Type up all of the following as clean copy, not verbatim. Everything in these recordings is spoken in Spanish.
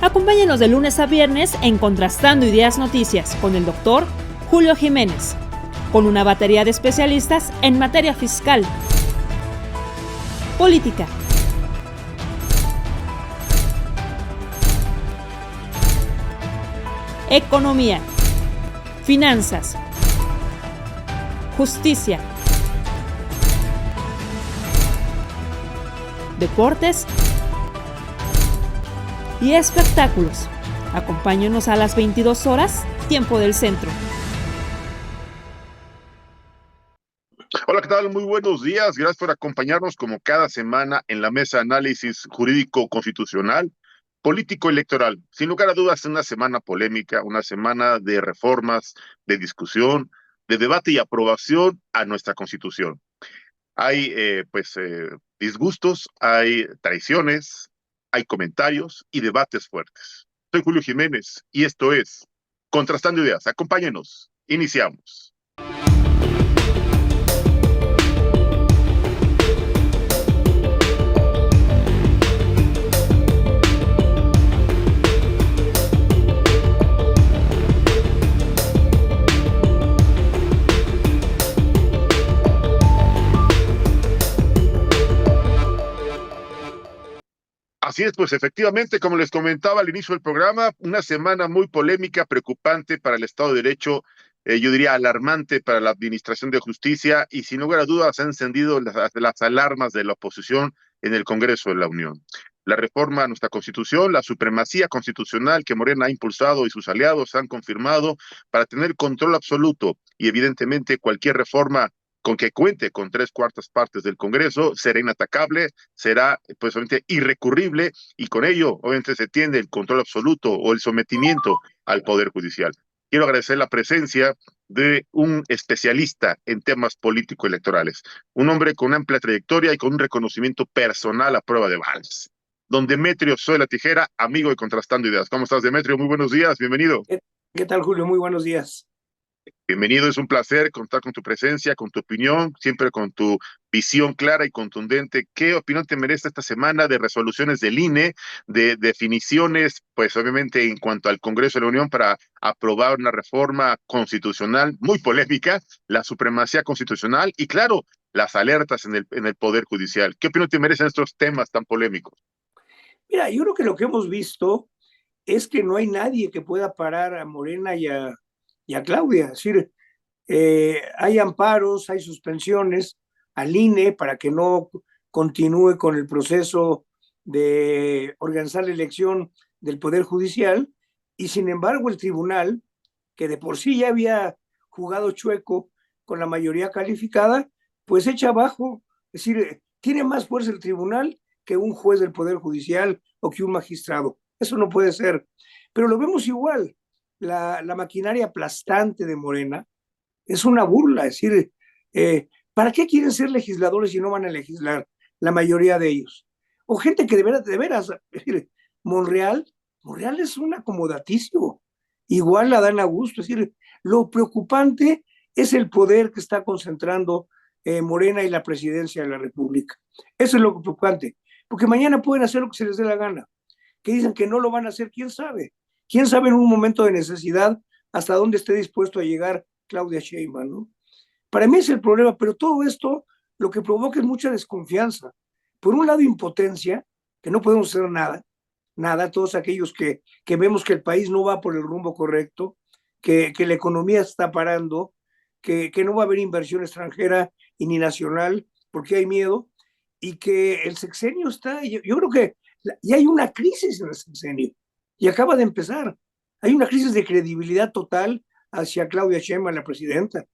Acompáñenos de lunes a viernes en Contrastando Ideas Noticias con el doctor Julio Jiménez, con una batería de especialistas en materia fiscal, política, economía, finanzas, justicia, deportes y espectáculos. Acompáñenos a las 22 horas, tiempo del centro. Hola, ¿qué tal? Muy buenos días. Gracias por acompañarnos como cada semana en la mesa de análisis jurídico constitucional, político electoral. Sin lugar a dudas, una semana polémica, una semana de reformas, de discusión, de debate y aprobación a nuestra Constitución. Hay disgustos, hay traiciones, hay comentarios y debates fuertes. Soy Julio Jiménez y esto es Contrastando Ideas. Acompáñenos. Iniciamos. Así es, pues efectivamente, como les comentaba al inicio del programa, una semana muy polémica, preocupante para el Estado de Derecho, yo diría alarmante para la Administración de Justicia y sin lugar a dudas ha encendido las alarmas de la oposición en el Congreso de la Unión. La reforma a nuestra Constitución, la supremacía constitucional que Morena ha impulsado y sus aliados han confirmado para tener control absoluto y evidentemente cualquier reforma con que cuente con 3/4 del Congreso, será inatacable, será pues obviamente irrecurrible y con ello obviamente se tiende el control absoluto o el sometimiento al Poder Judicial. Quiero agradecer la presencia de un especialista en temas político-electorales, un hombre con amplia trayectoria y con un reconocimiento personal a prueba de balas. Don Demetrio Soy la Tijera, amigo de Contrastando Ideas. ¿Cómo estás, Demetrio? Muy buenos días, bienvenido. ¿Qué tal, Julio? Muy buenos días. Bienvenido, es un placer contar con tu presencia, con tu opinión, siempre con tu visión clara y contundente. ¿Qué opinión te merece esta semana de resoluciones del INE, de definiciones, pues obviamente en cuanto al Congreso de la Unión para aprobar una reforma constitucional muy polémica, la supremacía constitucional y claro, las alertas en el Poder Judicial? ¿Qué opinión te merecen estos temas tan polémicos? Mira, yo creo que lo que hemos visto es que no hay nadie que pueda parar a Morena y a Claudia. Es decir, hay amparos, hay suspensiones al INE para que no continúe con el proceso de organizar la elección del Poder Judicial y sin embargo el tribunal, que de por sí ya había jugado chueco con la mayoría calificada, pues echa abajo. Es decir, tiene más fuerza el tribunal que un juez del Poder Judicial o que un magistrado. Eso no puede ser. Pero lo vemos igual. La maquinaria aplastante de Morena es una burla. Es decir, ¿para qué quieren ser legisladores si no van a legislar la mayoría de ellos? O gente que de veras, es decir, Monreal es un acomodaticio. Igual la dan a gusto. Es decir, lo preocupante es el poder que está concentrando Morena y la presidencia de la República. Eso es lo preocupante. Porque mañana pueden hacer lo que se les dé la gana. Que dicen que no lo van a hacer, quién sabe. Quién sabe en un momento de necesidad hasta dónde esté dispuesto a llegar Claudia Sheinbaum, ¿no? Para mí es el problema, pero todo esto lo que provoca es mucha desconfianza. Por un lado, impotencia, que no podemos hacer nada, todos aquellos que vemos que el país no va por el rumbo correcto, que la economía está parando, que no va a haber inversión extranjera y ni nacional porque hay miedo, y que el sexenio está, yo creo que ya hay una crisis en el sexenio, y acaba de empezar. Hay una crisis de credibilidad total hacia Claudia Sheinbaum, la presidenta.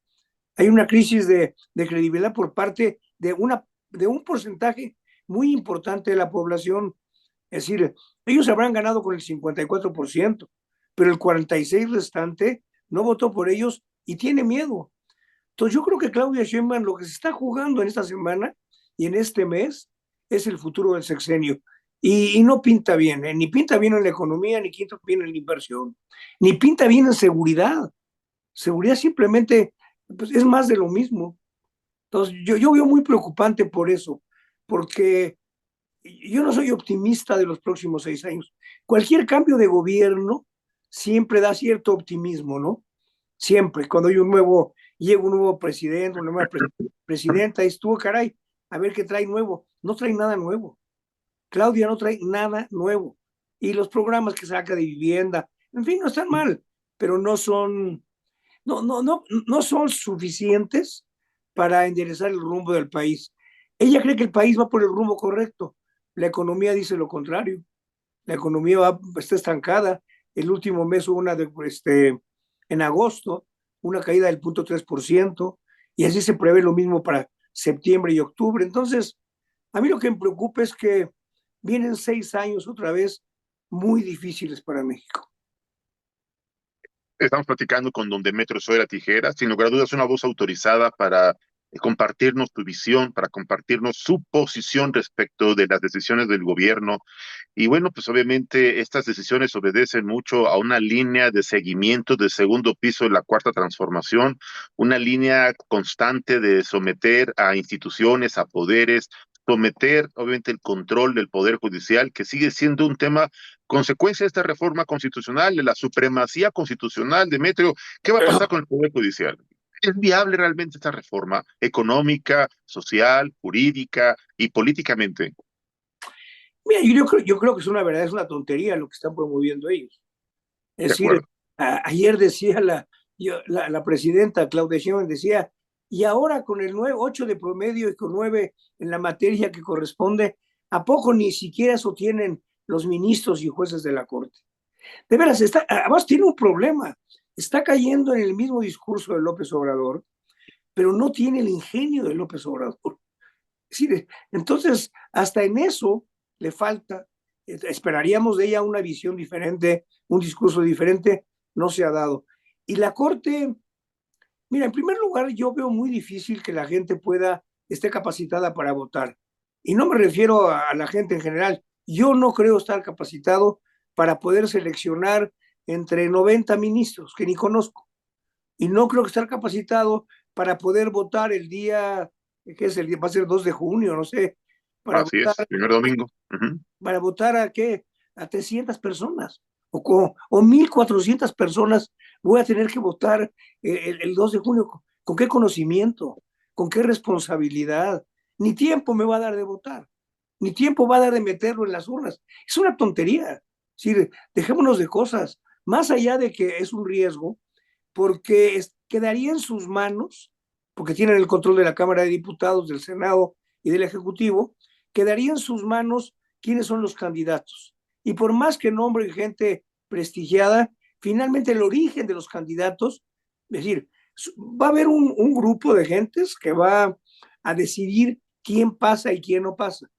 Hay una crisis de credibilidad por parte de un porcentaje muy importante de la población. Es decir, ellos habrán ganado con el 54%, pero el 46% restante no votó por ellos y tiene miedo. Entonces yo creo que Claudia Sheinbaum lo que se está jugando en esta semana y en este mes es el futuro del sexenio. Y no pinta bien, ni pinta bien en la economía, ni pinta bien en la inversión, ni pinta bien en seguridad. Seguridad simplemente pues, es más de lo mismo. Entonces yo veo muy preocupante por eso, porque yo no soy optimista de los próximos 6 años. Cualquier cambio de gobierno siempre da cierto optimismo, ¿no? Siempre, cuando hay llega un nuevo presidente, una nueva presidenta, estuvo, caray, a ver qué trae nuevo. No trae nada nuevo. Claudia no trae nada nuevo. Y los programas que saca de vivienda, en fin, no están mal, pero no son suficientes para enderezar el rumbo del país. Ella cree que el país va por el rumbo correcto. La economía dice lo contrario. La economía está estancada. El último mes hubo en agosto, una caída del 0.3%, y así se prevé lo mismo para septiembre y octubre. Entonces, a mí lo que me preocupa es que vienen 6 años otra vez muy difíciles para México. Estamos platicando con don Demetrio Zoila Tijera, sin lugar a dudas una voz autorizada para compartirnos tu visión, para compartirnos su posición respecto de las decisiones del gobierno. Y bueno, pues obviamente estas decisiones obedecen mucho a una línea de seguimiento del segundo piso de la Cuarta Transformación, una línea constante de someter a instituciones, a poderes, someter obviamente el control del Poder Judicial, que sigue siendo un tema consecuencia de esta reforma constitucional, de la supremacía constitucional. Demetrio, ¿qué va a pasar con el Poder Judicial? ¿Es viable realmente esta reforma económica, social, jurídica y políticamente? Mira, yo creo que es una verdad, es una tontería lo que están promoviendo ellos. Es De decir, acuerdo. ayer decía la presidenta Claudia Sheinbaum, decía, y ahora con el 8 de promedio y con 9 en la materia que corresponde, ¿a poco ni siquiera sostienen los ministros y jueces de la Corte? De veras, además tiene un problema. Está cayendo en el mismo discurso de López Obrador, pero no tiene el ingenio de López Obrador. Es decir, entonces, hasta en eso le falta. Esperaríamos de ella una visión diferente, un discurso diferente, no se ha dado. Y la Corte, mira, en primer lugar, yo veo muy difícil que la gente esté capacitada para votar. Y no me refiero a la gente en general. Yo no creo estar capacitado para poder seleccionar entre 90 ministros que ni conozco. Y no creo que estar capacitado para poder votar el día, ¿qué es el día? Va a ser 2 de junio, no sé, para Así votar, es, primer domingo. Uh-huh. para votar a qué, a 300 personas o 1,400 personas. Voy a tener que votar el 2 de junio. ¿Con qué conocimiento? ¿Con qué responsabilidad? Ni tiempo me va a dar de votar, ni tiempo va a dar de meterlo en las urnas. Es una tontería. Sí, dejémonos de cosas. Más allá de que es un riesgo, porque quedaría en sus manos, porque tienen el control de la Cámara de Diputados, del Senado y del Ejecutivo, quedaría en sus manos quiénes son los candidatos. Y por más que nombren gente prestigiada, finalmente el origen de los candidatos, es decir, va a haber un grupo de gentes que va a decidir quién pasa y quién no pasa,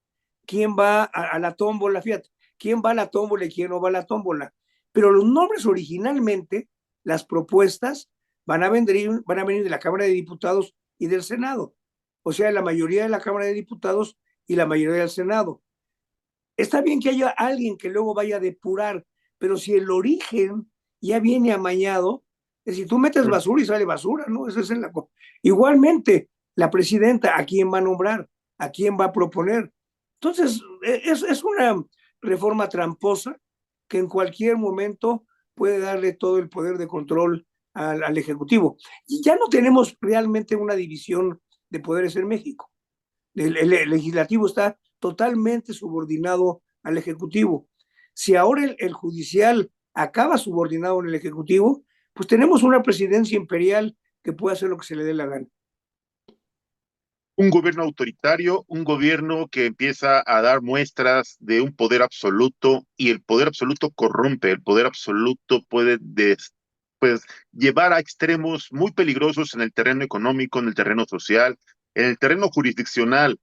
quién va a la tómbola, fíjate, quién va a la tómbola y quién no va a la tómbola. Pero los nombres originalmente, las propuestas, van a venir de la Cámara de Diputados y del Senado. O sea, la mayoría de la Cámara de Diputados y la mayoría del Senado. Está bien que haya alguien que luego vaya a depurar, pero si el origen ya viene amañado, es decir, tú metes basura y sale basura, ¿no? Eso es Igualmente, la presidenta, ¿a quién va a nombrar? ¿A quién va a proponer? Entonces, es una reforma tramposa que en cualquier momento puede darle todo el poder de control al Ejecutivo. Y ya no tenemos realmente una división de poderes en México. El legislativo está totalmente subordinado al Ejecutivo. Si ahora el judicial acaba subordinado en el Ejecutivo, pues tenemos una presidencia imperial que puede hacer lo que se le dé la gana. Un gobierno autoritario, un gobierno que empieza a dar muestras de un poder absoluto, y el poder absoluto corrompe, el poder absoluto puede pues, llevar a extremos muy peligrosos en el terreno económico, en el terreno social, en el terreno jurisdiccional.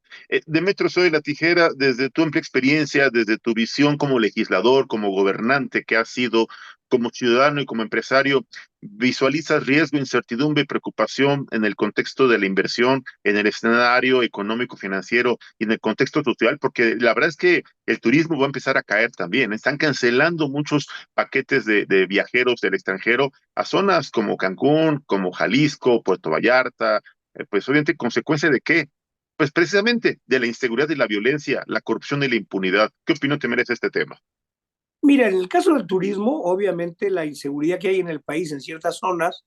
Demetrio Zoila Tijera, desde tu amplia experiencia, desde tu visión como legislador, como gobernante que has sido, como ciudadano y como empresario, ¿visualizas riesgo, incertidumbre y preocupación en el contexto de la inversión, en el escenario económico, financiero y en el contexto social? Porque la verdad es que el turismo va a empezar a caer también. Están cancelando muchos paquetes de viajeros del extranjero a zonas como Cancún, como Jalisco, Puerto Vallarta. Pues obviamente, ¿consecuencia de qué? pues precisamente de la inseguridad y la violencia, la corrupción y la impunidad. ¿Qué opinión te merece este tema? Mira, en el caso del turismo, obviamente la inseguridad que hay en el país en ciertas zonas,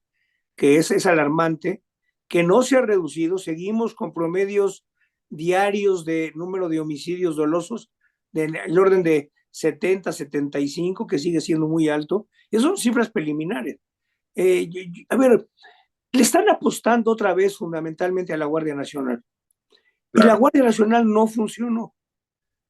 que es alarmante, que no se ha reducido, seguimos con promedios diarios de número de homicidios dolosos del orden de 70, 75, que sigue siendo muy alto. Esas son cifras preliminares. A ver, le están apostando otra vez fundamentalmente a la Guardia Nacional. Y la Claro, Guardia Nacional no funcionó.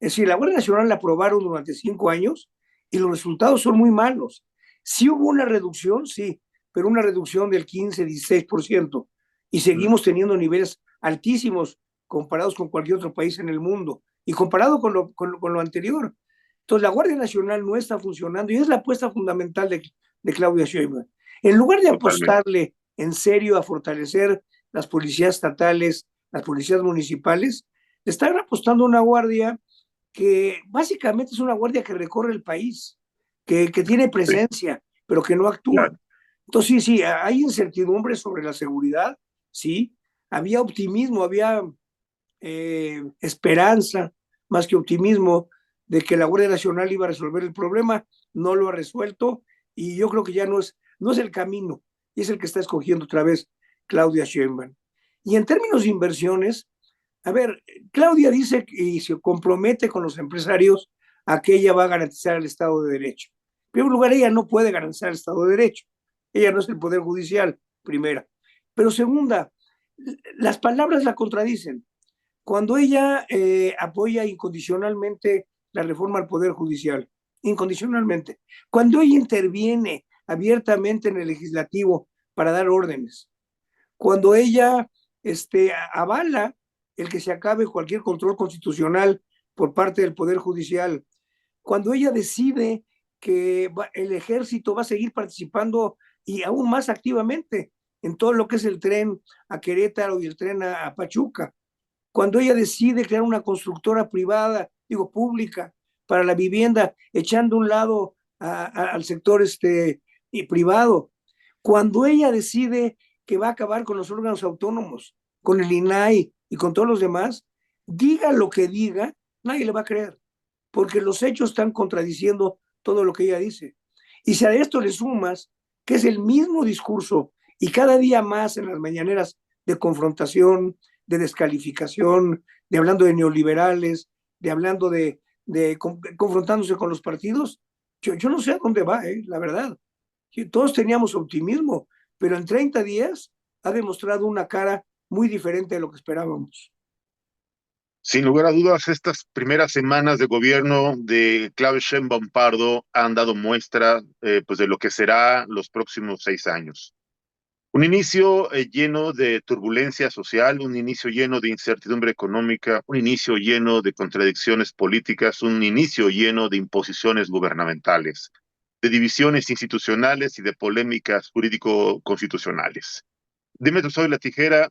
Es decir, la Guardia Nacional la aprobaron durante 5 años y los resultados son muy malos. Sí hubo una reducción, sí, pero una reducción del 15, 16%. Y mm, seguimos teniendo niveles altísimos comparados con cualquier otro país en el mundo y comparado con lo anterior. Entonces, la Guardia Nacional no está funcionando y es la apuesta fundamental de Claudia Sheinbaum. En lugar de totalmente. apostarle en serio a fortalecer las policías estatales, las policías municipales, están apostando a una guardia que básicamente es una guardia que recorre el país, que tiene Sí, presencia, pero que no actúa. claro. Entonces, sí, sí, hay incertidumbre sobre la seguridad, sí, había optimismo, había esperanza, más que optimismo, de que la Guardia Nacional iba a resolver el problema, no lo ha resuelto y yo creo que ya no es el camino, y es el que está escogiendo otra vez Claudia Sheinbaum. Y en términos de inversiones, a ver, Claudia dice y se compromete con los empresarios a que ella va a garantizar el Estado de Derecho. En primer lugar, ella no puede garantizar el Estado de Derecho. Ella no es el Poder Judicial, primera. Pero segunda, las palabras la contradicen. Cuando ella apoya incondicionalmente la reforma al Poder Judicial, incondicionalmente, cuando ella interviene abiertamente en el legislativo para dar órdenes, cuando ella avala el que se acabe cualquier control constitucional por parte del Poder Judicial, cuando ella decide que el ejército va a seguir participando y aún más activamente en todo lo que es el tren a Querétaro y el tren a Pachuca, cuando ella decide crear una constructora privada, digo pública, para la vivienda, echando a un lado al sector privado, cuando ella decide que va a acabar con los órganos autónomos, con el INAI y con todos los demás, diga lo que diga, nadie le va a creer, porque los hechos están contradiciendo todo lo que ella dice. Y si a esto le sumas que es el mismo discurso y cada día más en las mañaneras de confrontación, de descalificación, de hablando de neoliberales, de hablando de confrontándose con los partidos, yo no sé a dónde va, la verdad. Todos teníamos optimismo, pero en 30 días ha demostrado una cara muy diferente de lo que esperábamos. Sin lugar a dudas, estas primeras semanas de gobierno de Claudia Sheinbaum Pardo han dado muestra pues de lo que será los próximos 6 años. Un inicio lleno de turbulencia social, un inicio lleno de incertidumbre económica, un inicio lleno de contradicciones políticas, un inicio lleno de imposiciones gubernamentales, de divisiones institucionales y de polémicas jurídico-constitucionales. Dime tú, soy la tijera,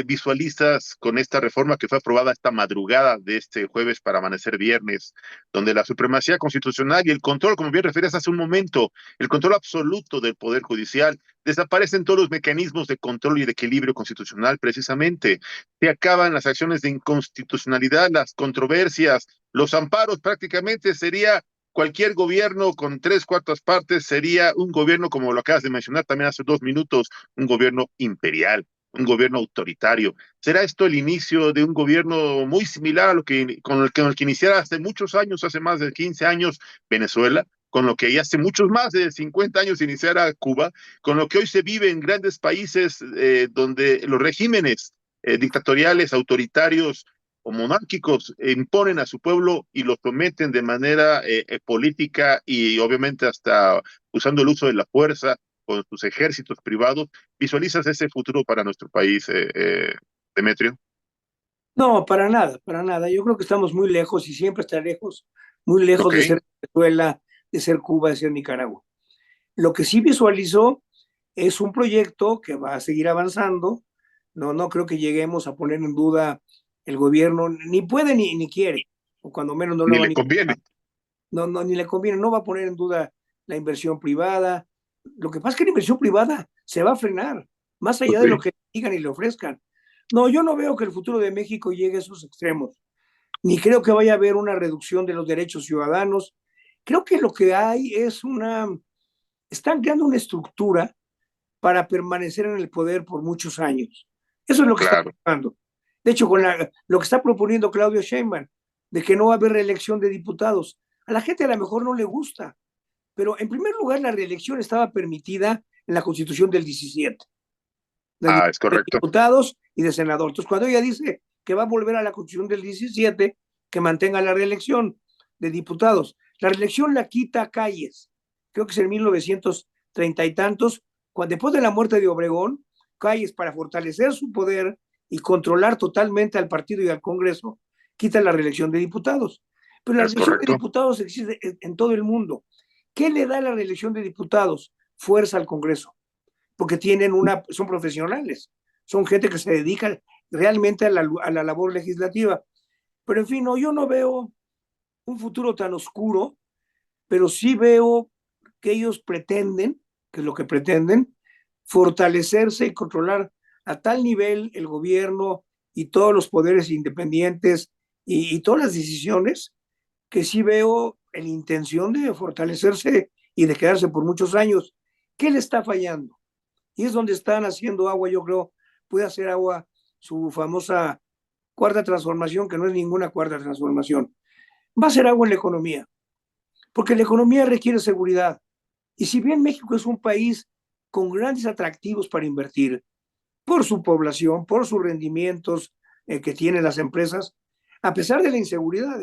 visualizas con esta reforma que fue aprobada esta madrugada de este jueves para amanecer viernes, donde la supremacía constitucional y el control, como bien referías hace un momento, el control absoluto del Poder Judicial, desaparecen todos los mecanismos de control y de equilibrio constitucional precisamente, se acaban las acciones de inconstitucionalidad, las controversias, los amparos, prácticamente sería cualquier gobierno con 3/4 partes sería un gobierno, como lo acabas de mencionar también hace 2 minutos, un gobierno imperial, un gobierno autoritario. ¿Será esto el inicio de un gobierno muy similar a lo que, con el que iniciara hace muchos años, hace más de 15 años, Venezuela? Con lo que ya hace muchos más de 50 años iniciara Cuba, con lo que hoy se vive en grandes países donde los regímenes dictatoriales, autoritarios o monárquicos imponen a su pueblo y lo someten de manera política y obviamente hasta usando el uso de la fuerza con sus ejércitos privados. ¿Visualizas ese futuro para nuestro país, Demetrio? No, para nada, para nada. Yo creo que estamos muy lejos y siempre está lejos, muy lejos Ok, de ser Venezuela, de ser Cuba, de ser Nicaragua. Lo que sí visualizó es un proyecto que va a seguir avanzando. No creo que lleguemos a poner en duda el gobierno, ni puede ni quiere, o cuando menos no ni lo va le ni, conviene. ni le conviene, no va a poner en duda la inversión privada. Lo que pasa es que la inversión privada se va a frenar, más allá de lo Ok, que digan y le ofrezcan, No, yo no veo que el futuro de México llegue a esos extremos, ni creo que vaya a haber una reducción de los derechos ciudadanos. Creo que lo que hay es están creando una estructura para permanecer en el poder por muchos años. Eso es lo que está Claro. pasando. De hecho, lo que está proponiendo Claudio Sheinbaum, de que no va a haber reelección de diputados, a la gente a lo mejor no le gusta, pero en primer lugar la reelección estaba permitida en la Constitución del 17, Ah, es de correcto. diputados y de senadores. Entonces, cuando ella dice que va a volver a la Constitución del 17, que mantenga la reelección de diputados. La reelección la quita Calles, creo que es en 1930 y tantos, después de la muerte de Obregón, Calles, para fortalecer su poder y controlar totalmente al partido y al Congreso, quita la reelección de diputados. Pero la Es reelección de correcto. diputados existe en todo el mundo. ¿Qué le da la reelección de diputados? Fuerza al Congreso, porque son profesionales, son gente que se dedica realmente a la labor legislativa. Pero en fin, no, yo no veo un futuro tan oscuro, pero sí veo que ellos pretenden, que es lo que pretenden, fortalecerse y controlar a tal nivel el gobierno y todos los poderes independientes y todas las decisiones, que sí veo la intención de fortalecerse y de quedarse por muchos años. ¿Qué le está fallando? Y es donde están haciendo agua, yo creo, puede hacer agua su famosa cuarta transformación, que no es ninguna cuarta transformación. Va a ser agua en la economía, porque la economía requiere seguridad. Y si bien México es un país con grandes atractivos para invertir, por su población, por sus rendimientos que tienen las empresas, a pesar de la inseguridad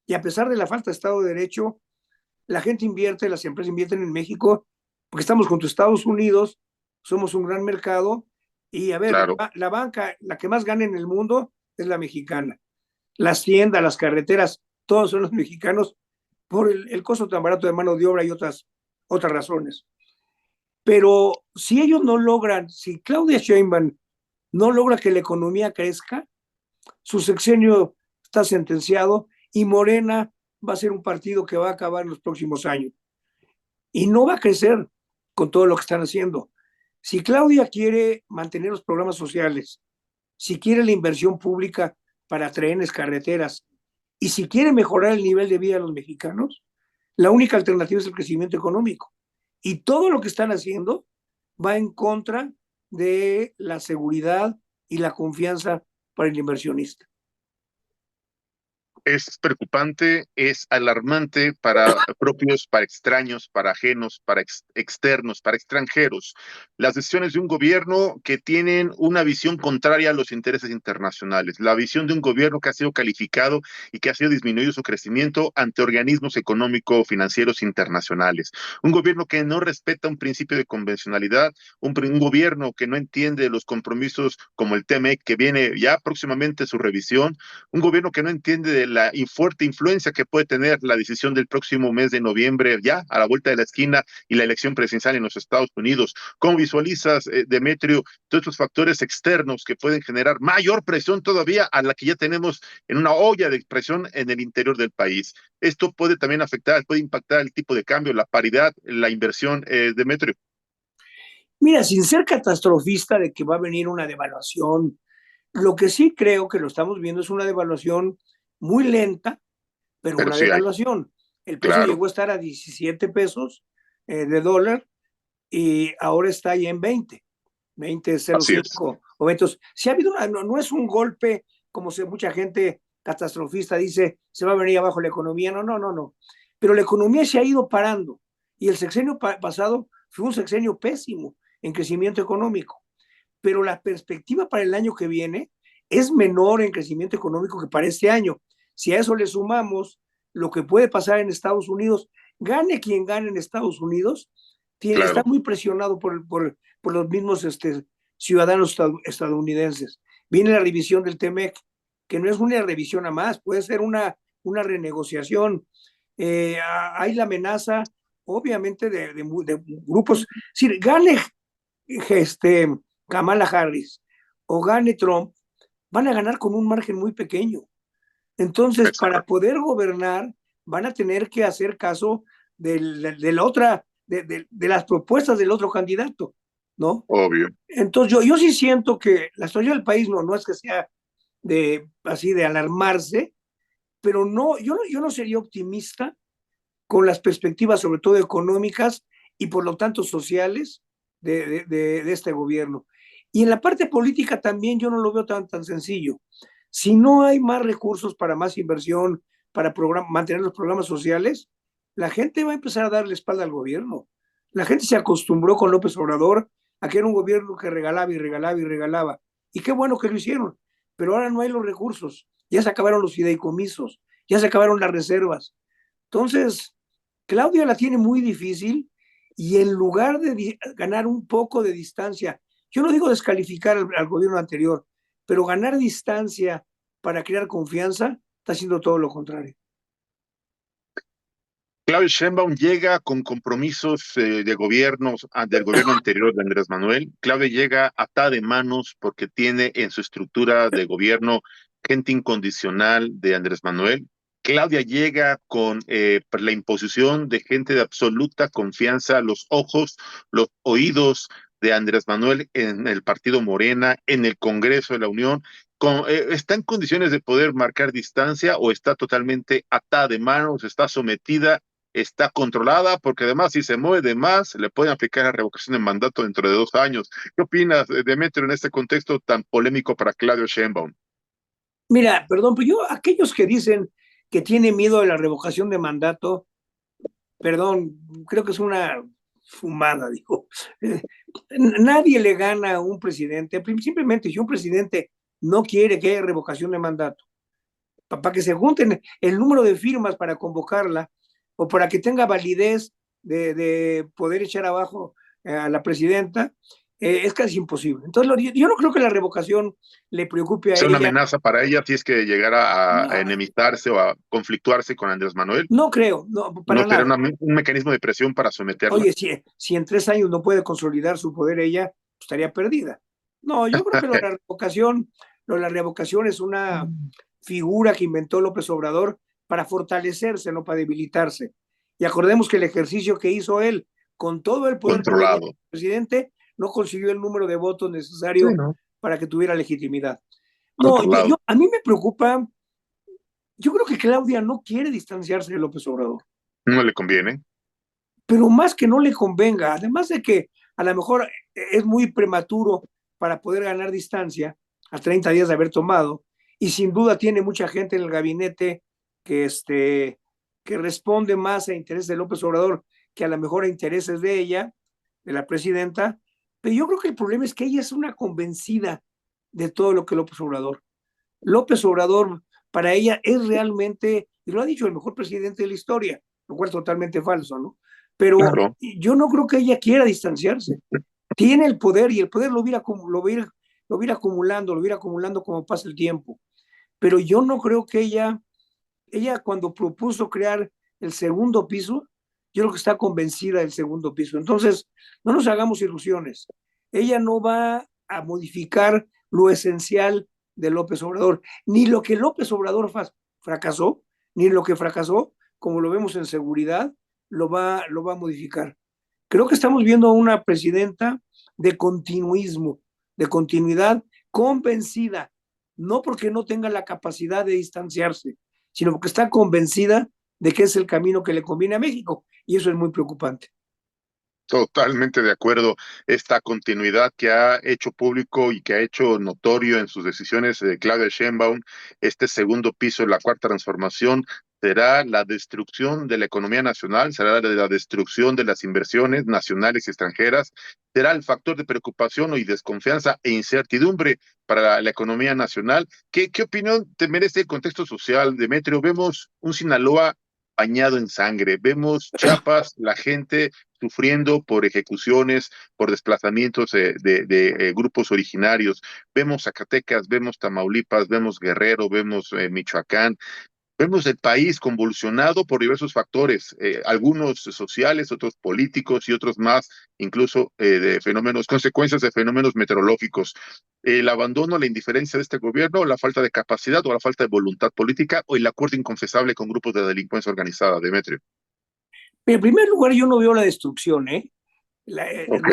y a pesar de la falta de Estado de Derecho, la gente invierte, las empresas invierten en México, porque estamos junto a Estados Unidos, somos un gran mercado, y a ver, Claro. la banca, la que más gana en el mundo es la mexicana. Las tiendas, las carreteras, todos son los mexicanos por el costo tan barato de mano de obra y otras razones. Pero si ellos no logran, si Claudia Sheinbaum no logra que la economía crezca, su sexenio está sentenciado y Morena va a ser un partido que va a acabar en los próximos años. Y no va a crecer con todo lo que están haciendo. Si Claudia quiere mantener los programas sociales, si quiere la inversión pública para trenes, carreteras, y si quiere mejorar el nivel de vida de los mexicanos, la única alternativa es el crecimiento económico. Y todo lo que están haciendo va en contra de la seguridad y la confianza para el inversionista. Es preocupante, es alarmante para propios, para extraños, para ajenos, para externos, para extranjeros. Las decisiones de un gobierno que tienen una visión contraria a los intereses internacionales. La visión de un gobierno que ha sido calificado y que ha sido disminuido su crecimiento ante organismos económico-financieros internacionales. Un gobierno que no respeta un principio de convencionalidad, un gobierno que no entiende los compromisos como el TMEC, que viene ya próximamente su revisión, un gobierno que no entiende de la fuerte influencia que puede tener la decisión del próximo mes de noviembre, ya a la vuelta de la esquina, y la elección presidencial en los Estados Unidos. ¿Cómo visualizas, Demetrio, todos estos factores externos que pueden generar mayor presión todavía a la que ya tenemos en una olla de presión en el interior del país? Esto puede también afectar, puede impactar el tipo de cambio, la paridad, la inversión, Demetrio. Mira, sin ser catastrofista de que va a venir una devaluación, lo que sí creo que lo estamos viendo es una devaluación muy lenta, pero Pero una sí hay, devaluación. El peso claro, llegó a estar a 17 pesos de dólar y ahora está ya en 20, así es. 20.05 o 20. Si ha habido no es un golpe como mucha gente catastrofista dice, se va a venir abajo la economía. No, no, no, no. Pero la economía se ha ido parando y el sexenio pasado fue un sexenio pésimo en crecimiento económico. Pero la perspectiva para el año que viene es menor en crecimiento económico que para este año. Si a eso le sumamos lo que puede pasar en Estados Unidos, gane quien gane en Estados Unidos, está Claro. muy presionado por los mismos ciudadanos estadounidenses. Viene la revisión del TMEC, que no es una revisión a más, puede ser una renegociación. Hay la amenaza, obviamente, de grupos. Si gane Kamala Harris o gane Trump, van a ganar con un margen muy pequeño. Entonces, Es para poder gobernar, van a tener que hacer caso de las propuestas del otro candidato. ¿no? Obvio. Entonces yo sí siento que la situación del país no es que sea así de alarmarse, pero no, yo no sería optimista con las perspectivas, sobre todo económicas y por lo tanto sociales, de este gobierno. Y en la parte política también yo no lo veo tan sencillo. Si no hay más recursos para más inversión, para mantener los programas sociales, la gente va a empezar a darle la espalda al gobierno. La gente se acostumbró con López Obrador a que era un gobierno que regalaba y regalaba y regalaba. Y qué bueno que lo hicieron, pero ahora no hay los recursos. Ya se acabaron los fideicomisos, ya se acabaron las reservas. Entonces, Claudia la tiene muy difícil y en lugar de ganar un poco de distancia, yo no digo descalificar al gobierno anterior, pero ganar distancia para crear confianza, está haciendo todo lo contrario. Claudia Sheinbaum llega con compromisos de gobiernos del gobierno anterior de Andrés Manuel. Claudia llega atada de manos porque tiene en su estructura de gobierno gente incondicional de Andrés Manuel. Claudia llega con la imposición de gente de absoluta confianza, los ojos, los oídos de Andrés Manuel en el partido Morena, en el Congreso de la Unión. ¿Está en condiciones de poder marcar distancia o está totalmente atada de manos, está sometida, está controlada? Porque además si se mueve de más, le pueden aplicar la revocación de mandato dentro de 2 años. ¿Qué opinas, Demetrio, en este contexto tan polémico para Claudia Sheinbaum? Mira, perdón, pero aquellos que dicen que tiene miedo de la revocación de mandato, perdón, creo que es una fumada, digo. Nadie le gana a un presidente, simplemente si un presidente no quiere que haya revocación de mandato, para que se junten el número de firmas para convocarla o para que tenga validez de poder echar abajo a la presidenta, es casi imposible. Entonces, yo no creo que la revocación le preocupe a ¿Es una ella. amenaza para ella si es que llegara No, a enemistarse o a conflictuarse con Andrés Manuel? no creo, no, para ¿No será nada. un mecanismo de presión para someterla? Oye, si en 3 años no puede consolidar su poder ella, pues estaría perdida. No, yo creo que lo de la revocación es una figura que inventó López Obrador para fortalecerse, no para debilitarse. Y acordemos que el ejercicio que hizo él con todo el poder que tenía Controlado. el presidente no consiguió el número de votos Sí, necesario ¿no? para que tuviera legitimidad. No, Controlado. a mí me preocupa, yo creo que Claudia no quiere distanciarse de López Obrador, No le conviene. pero más que no le convenga, además de que a lo mejor es muy prematuro para poder ganar distancia a 30 días de haber tomado, y sin duda tiene mucha gente en el gabinete que responde más a intereses de López Obrador que a lo mejor a intereses de ella, de la presidenta, pero yo creo que el problema es que ella es una convencida de todo lo que López Obrador para ella es realmente, y lo ha dicho, el mejor presidente de la historia, lo cual es totalmente falso, ¿no? Pero Claro. yo no creo que ella quiera distanciarse. Tiene el poder y el poder lo va a ir acumulando como pasa el tiempo. Pero yo no creo que ella cuando propuso crear el segundo piso, yo creo que está convencida del segundo piso. Entonces, no nos hagamos ilusiones. Ella no va a modificar lo esencial de López Obrador, ni lo que López Obrador fracasó, ni lo que fracasó, como lo vemos en seguridad, lo va a modificar. Creo que estamos viendo a una presidenta de continuismo, de continuidad, convencida, no porque no tenga la capacidad de distanciarse, sino porque está convencida de que es el camino que le conviene a México, y eso es muy preocupante. Totalmente de acuerdo. Esta continuidad que ha hecho público y que ha hecho notorio en sus decisiones de Claudia Sheinbaum, este segundo piso de la cuarta transformación, será la destrucción de la economía nacional, será la destrucción de las inversiones nacionales y extranjeras, será el factor de preocupación y desconfianza e incertidumbre para la economía nacional. ¿Qué opinión te merece el contexto social, Demetrio? Vemos un Sinaloa bañado en sangre, vemos Chiapas, la gente sufriendo por ejecuciones, por desplazamientos de grupos originarios. Vemos Zacatecas, vemos Tamaulipas, vemos Guerrero, vemos Michoacán. Vemos el país convulsionado por diversos factores, algunos sociales, otros políticos y otros más, incluso de fenómenos, consecuencias de fenómenos meteorológicos. El abandono, la indiferencia de este gobierno, la falta de capacidad o la falta de voluntad política o el acuerdo inconfesable con grupos de delincuencia organizada, Demetrio. En primer lugar, yo no veo la destrucción, ¿eh? Ok,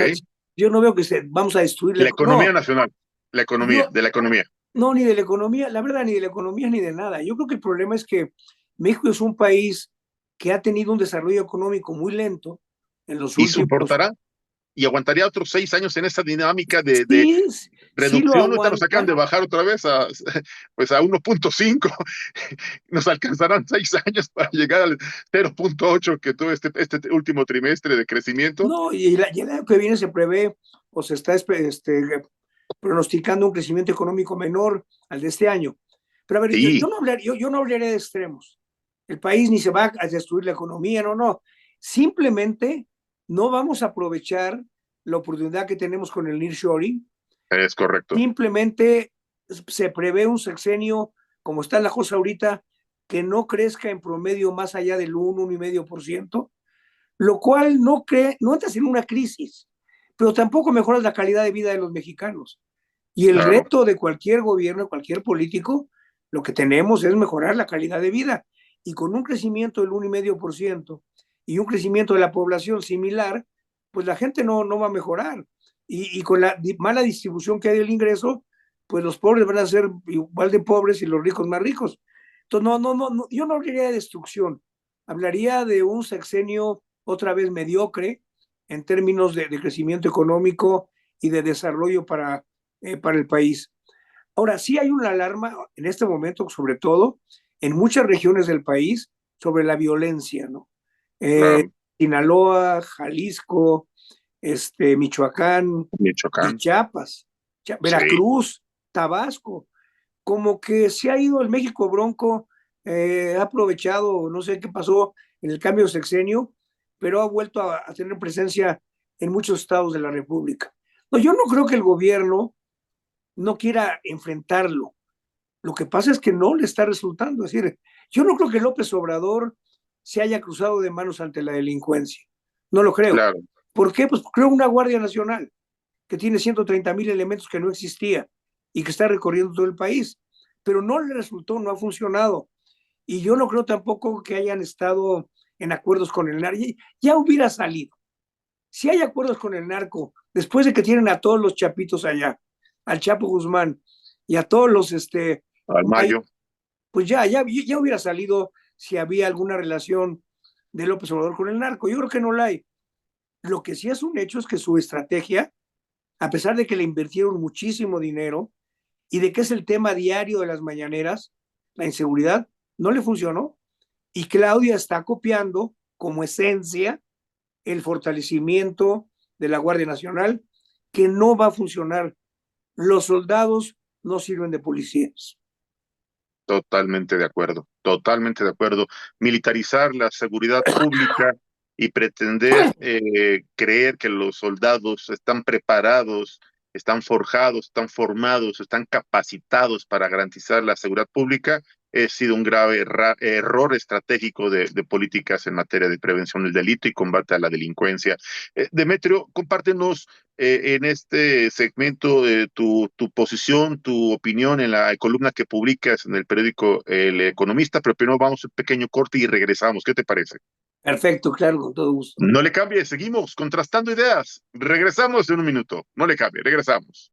Yo no veo que vamos a destruir La economía no, nacional, la economía, de la economía. no, ni de la economía, la verdad, ni de la economía ni de nada. Yo creo que el problema es que México es un país que ha tenido un desarrollo económico muy lento en los Y últimos. soportará y aguantaría otros 6 años en esa dinámica de Sí lo reducción. Ahorita nos aguanta. acaban de bajar otra vez pues a 1.5. Nos alcanzarán 6 años para llegar al 0.8 que tuvo este último trimestre de crecimiento. No, y el año que viene se prevé, o se está pronosticando un crecimiento económico menor al de este año. Pero a ver, Sí. yo no hablaré de extremos. El país ni se va a destruir la economía, no. Simplemente no vamos a aprovechar la oportunidad que tenemos con el nearshoring. Es correcto. Simplemente se prevé un sexenio, como está la cosa ahorita, que no crezca en promedio más allá del 1,5%, lo cual no entras en una crisis, pero tampoco mejoras la calidad de vida de los mexicanos. Y el reto de cualquier gobierno, cualquier político, lo que tenemos es mejorar la calidad de vida. Y con un crecimiento del 1,5% y un crecimiento de la población similar, pues la gente no va a mejorar. Y con la mala distribución que hay del ingreso, pues los pobres van a ser igual de pobres y los ricos más ricos. Entonces, no, yo no hablaría de destrucción, hablaría de un sexenio otra vez mediocre en términos de crecimiento económico y de desarrollo para el país. Ahora, sí hay una alarma en este momento, sobre todo en muchas regiones del país, sobre la violencia, ¿no? Sinaloa, Jalisco, Michoacán, y Chiapas, Veracruz, Tabasco, como que se ha ido el México Bronco, ha aprovechado, no sé qué pasó en el cambio de sexenio, pero ha vuelto a tener presencia en muchos estados de la República. No, yo no creo que el gobierno no quiera enfrentarlo. Lo que pasa es que no le está resultando. Es decir, yo no creo que López Obrador se haya cruzado de manos ante la delincuencia. No lo creo. Claro. ¿Por qué? Pues creo una Guardia Nacional que tiene 130,000 elementos que no existía y que está recorriendo todo el país. Pero no le resultó, no ha funcionado. Y yo no creo tampoco que hayan estado en acuerdos con el narco. Ya hubiera salido. Si hay acuerdos con el narco, después de que tienen a todos los chapitos allá, al Chapo Guzmán y a todos los al Mayo, pues ya hubiera salido si había alguna relación de López Obrador con el narco. Yo creo que no la hay. Lo que sí es un hecho es que su estrategia, a pesar de que le invirtieron muchísimo dinero y de que es el tema diario de las mañaneras, la inseguridad, no le funcionó. Y Claudia está copiando como esencia el fortalecimiento de la Guardia Nacional, que no va a funcionar. Los soldados no sirven de policías. Totalmente de acuerdo, totalmente de acuerdo. Militarizar la seguridad pública y pretender creer que los soldados están preparados, están forjados, están formados, están capacitados para garantizar la seguridad pública, ha sido un grave error estratégico de políticas en materia de prevención del delito y combate a la delincuencia. Demetrio, compártenos en este segmento tu posición, tu opinión en la columna que publicas en el periódico El Economista, pero primero vamos a un pequeño corte y regresamos. ¿Qué te parece? Perfecto, claro, con todo gusto. No le cambie, seguimos contrastando ideas. Regresamos en un minuto. No le cambie, regresamos.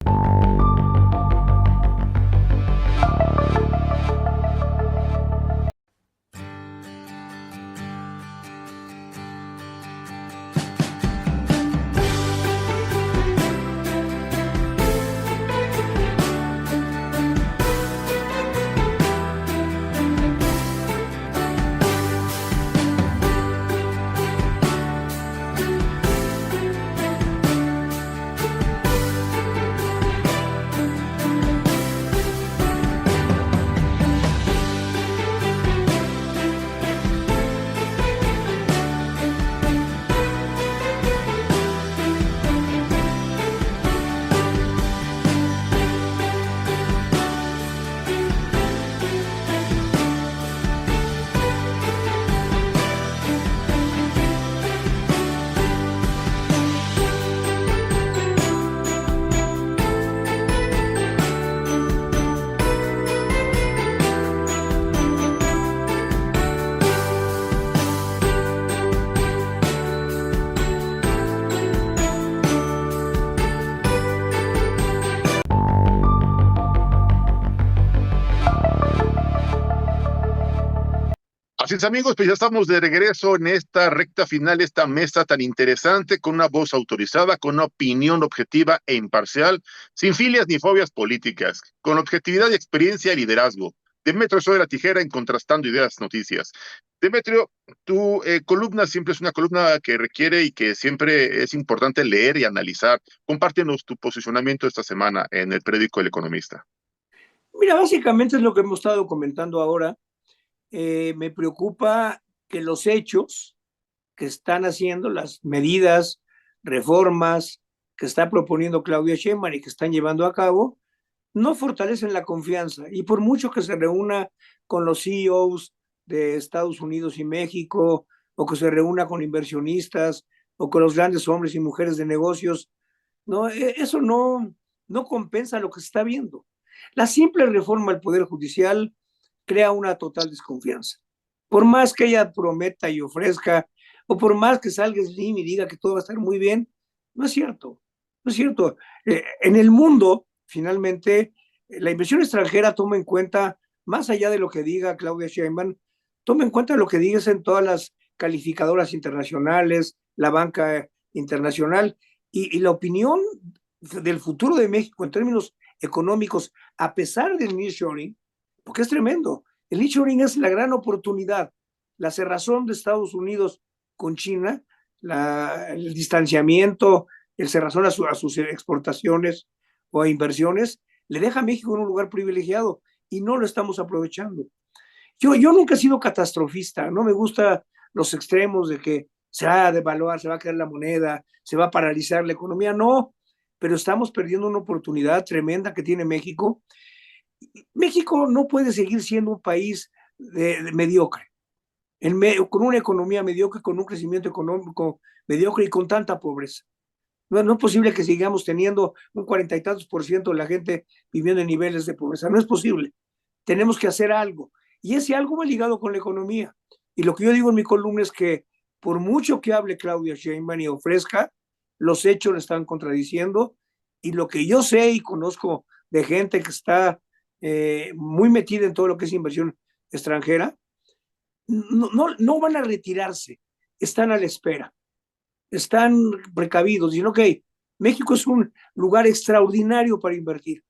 Así es, amigos, pues ya estamos de regreso en esta recta final, esta mesa tan interesante, con una voz autorizada, con una opinión objetiva e imparcial, sin filias ni fobias políticas, con objetividad y experiencia y liderazgo. Demetrio Soy de la Tijera en Contrastando Ideas Noticias. Demetrio, tu columna siempre es una columna que requiere y que siempre es importante leer y analizar. Compártenos tu posicionamiento esta semana en el periódico El Economista. Mira, básicamente es lo que hemos estado comentando ahora. Me preocupa que los hechos que están haciendo, las medidas, reformas que está proponiendo Claudia Sheinbaum y que están llevando a cabo, no fortalecen la confianza. Y por mucho que se reúna con los CEOs de Estados Unidos y México, o que se reúna con inversionistas, o con los grandes hombres y mujeres de negocios, no, eso no compensa lo que se está viendo. La simple reforma al Poder Judicial crea una total desconfianza. Por más que ella prometa y ofrezca, o por más que salga Slim y diga que todo va a estar muy bien, no es cierto. No es cierto. En el mundo, finalmente, la inversión extranjera toma en cuenta, más allá de lo que diga Claudia Sheinbaum, toma en cuenta lo que dicen todas las calificadoras internacionales, la banca internacional y la opinión del futuro de México en términos económicos, a pesar del nearshoring, porque es tremendo. El nearshoring es la gran oportunidad, la cerrazón de Estados Unidos con China, el distanciamiento, el cerrazón a sus exportaciones o a inversiones, le deja a México en un lugar privilegiado y no lo estamos aprovechando. Yo nunca he sido catastrofista, no me gusta los extremos de que se va a devaluar, se va a caer la moneda, se va a paralizar la economía, no, pero estamos perdiendo una oportunidad tremenda que tiene México. México no puede seguir siendo un país de mediocre, con una economía mediocre, con un crecimiento económico mediocre y con tanta pobreza. No es posible que sigamos teniendo un 40 y tantos % de la gente viviendo en niveles de pobreza. No es posible. Tenemos que hacer algo. Y ese algo va ligado con la economía. Y lo que yo digo en mi columna es que por mucho que hable Claudia Sheinbaum y ofrezca, los hechos le están contradiciendo. Y lo que yo sé y conozco de gente que está muy metida en todo lo que es inversión extranjera, no van a retirarse, están a la espera, están precavidos. Dicen, ok, México es un lugar extraordinario para invertir.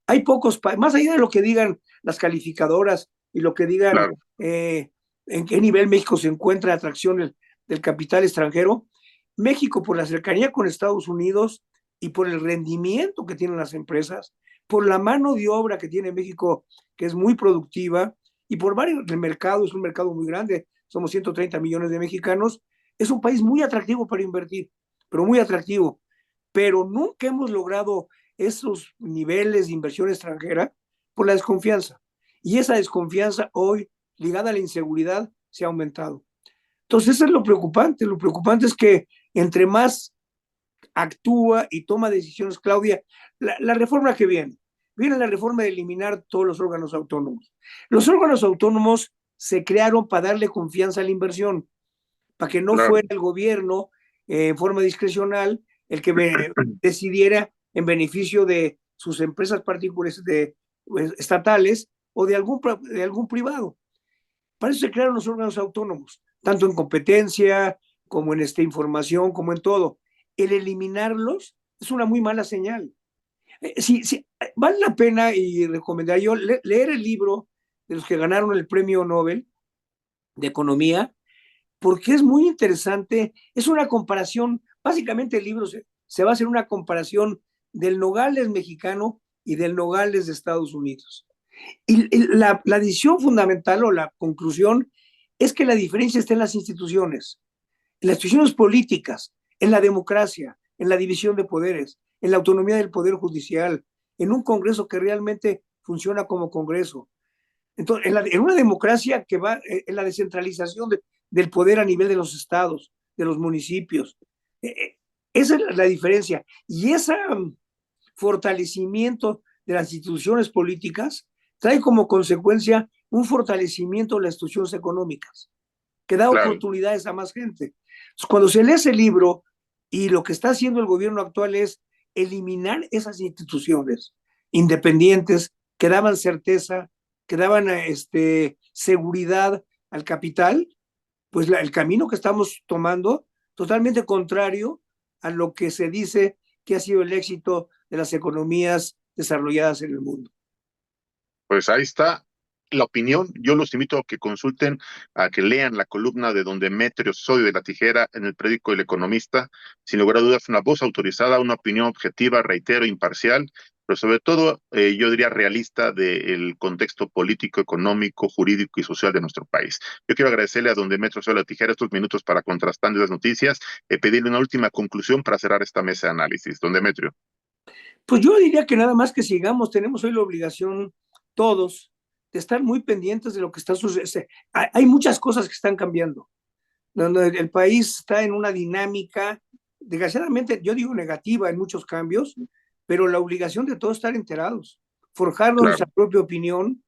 Hay pocos, más allá de lo que digan las calificadoras y lo que digan Claro. En qué nivel México se encuentra de atracción del capital extranjero, México, por la cercanía con Estados Unidos y por el rendimiento que tienen las empresas, por la mano de obra que tiene México, que es muy productiva, y por varios, el mercado es un mercado muy grande, somos 130 millones de mexicanos, es un país muy atractivo para invertir, pero muy atractivo. Pero nunca hemos logrado esos niveles de inversión extranjera por la desconfianza. Y esa desconfianza hoy, ligada a la inseguridad, se ha aumentado. Entonces, eso es lo preocupante. Lo preocupante es que entre más actúa y toma decisiones Claudia, la reforma que viene la reforma de eliminar todos los órganos autónomos. Los órganos autónomos se crearon para darle confianza a la inversión, para que no fuera el gobierno en forma discrecional el que decidiera en beneficio de sus empresas particulares estatales o de algún privado. Para eso se crearon los órganos autónomos, tanto en competencia como en información, como en todo. El eliminarlos es una muy mala señal. Sí, vale la pena y recomendaría yo leer el libro de los que ganaron el premio Nobel de Economía, porque es muy interesante. Es una comparación, básicamente el libro se va a hacer una comparación del Nogales mexicano y del Nogales de Estados Unidos. Y la decisión fundamental o la conclusión es que la diferencia está en las instituciones políticas, en la democracia, en la división de poderes, en la autonomía del Poder Judicial, en un Congreso que realmente funciona como Congreso. Entonces, en una democracia que va en la descentralización del poder a nivel de los estados, de los municipios. Esa es la diferencia. Y ese fortalecimiento de las instituciones políticas trae como consecuencia un fortalecimiento de las instituciones económicas, que da oportunidades a más gente. Entonces, cuando se lee ese libro y lo que está haciendo el gobierno actual es eliminar esas instituciones independientes que daban certeza, que daban seguridad al capital, pues el camino que estamos tomando, totalmente contrario a lo que se dice que ha sido el éxito de las economías desarrolladas en el mundo. Pues ahí está la opinión. Yo los invito a que consulten, a que lean la columna de don Demetrio Sodio de la Tijera en el periódico El Economista. Sin lugar a dudas, una voz autorizada, una opinión objetiva, reitero, imparcial, pero sobre todo, yo diría realista del contexto político, económico, jurídico y social de nuestro país. Yo quiero agradecerle a don Demetrio Sodio de la Tijera estos minutos para Contrastando las Noticias, pedirle una última conclusión para cerrar esta mesa de análisis. Don Demetrio. Pues yo diría que nada más que sigamos, tenemos hoy la obligación todos de estar muy pendientes de lo que está sucediendo. Hay muchas cosas que están cambiando. El país está en una dinámica, desgraciadamente, yo digo negativa en muchos cambios, pero la obligación de todos es estar enterados, forjarnos nuestra propia opinión,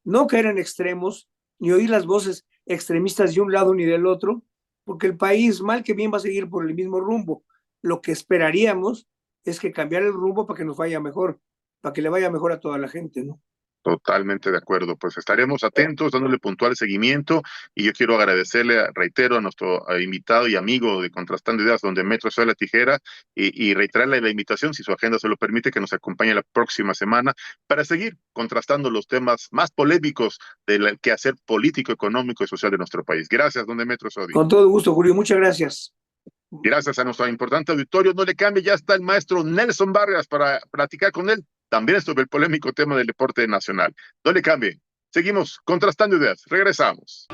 no caer en extremos, ni oír las voces extremistas de un lado ni del otro, porque el país, mal que bien, va a seguir por el mismo rumbo. Lo que esperaríamos es que cambiar el rumbo para que nos vaya mejor, para que le vaya mejor a toda la gente, ¿no? Totalmente de acuerdo, pues estaremos atentos, dándole puntual seguimiento, y yo quiero agradecerle, reitero, a nuestro invitado y amigo de Contrastando Ideas, don Demetrio Sodio de la Tijera, y reiterarle la invitación, si su agenda se lo permite, que nos acompañe la próxima semana para seguir contrastando los temas más polémicos del quehacer político, económico y social de nuestro país. Gracias, don Demetrio Sodio. Con todo gusto, Julio, muchas gracias. Gracias a nuestro importante auditorio. No le cambie, ya está el maestro Nelson Vargas para platicar con él también sobre el polémico tema del deporte nacional. No le cambie. Seguimos contrastando ideas. Regresamos.